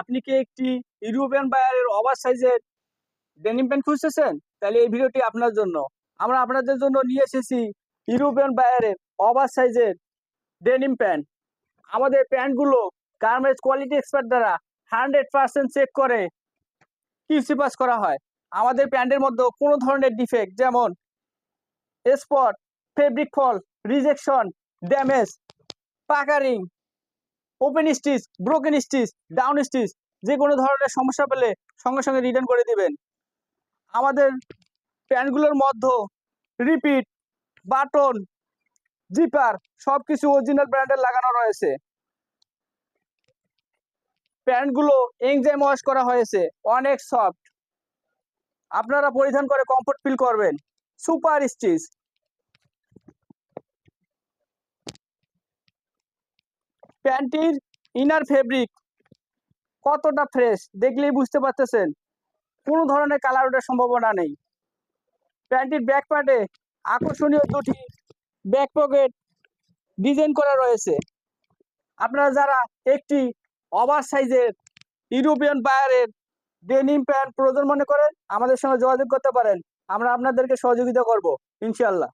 আপনি কি একটি ইউরোপিয়ান বায়ারের ওভার সাইজের ডেনিম প্যান্ট খুঁজতেছেন? তাহলে এই ভিডিওটি আপনার জন্য। আমরা আপনাদের জন্য নিয়ে এসেছি ইউরোপিয়ান বায়ারের ওভার সাইজের ডেনিম প্যান্ট। আমাদের প্যান্টগুলো গার্মেন্টস কোয়ালিটি এক্সপার্ট দ্বারা 100% চেক করে কিউসি পাস করা হয়। আমাদের প্যান্টের মধ্যে কোনো ধরনের ডিফেক্ট যেমন spot, fabric fault, rejection, damage, puckering, open stitch, broken stitch, down stitch যে কোনো ধরনের সমস্যা পেলে সঙ্গে সঙ্গে রিটার্ন করে দিবেন। আমাদের প্যান্টগুলোর মধ্যে রিপিট, বাটন, জিপার সবকিছু অরিজিনাল ব্র্যান্ডের লাগানো রয়েছে। প্যান্টগুলো এনজাইম ওয়াশ করা হয়েছে, অনেক সফট, আপনারা পরিধান করে কমফোর্ট ফিল করবেন। Super stitch. প্যান্টটির ইনার ফেব্রিক কতটা ফ্রেশ দেখলেই বুঝতে পারতেছেন, কোনো ধরনের কালার ওঠার সম্ভাবনা নেই। প্যান্টটির ব্যাক পার্টে আকর্ষণীয় দুটি ব্যাক পকেট ডিজাইন করা রয়েছে। আপনারা যারা একটি ওভার সাইজের ইউরোপিয়ান বায়ারের ডেনিম প্যান্ট প্রয়োজন মনে করেন, আমাদের সঙ্গে যোগাযোগ করতে পারেন। আমরা আপনাদেরকে সহযোগিতা করব ইনশাআল্লাহ।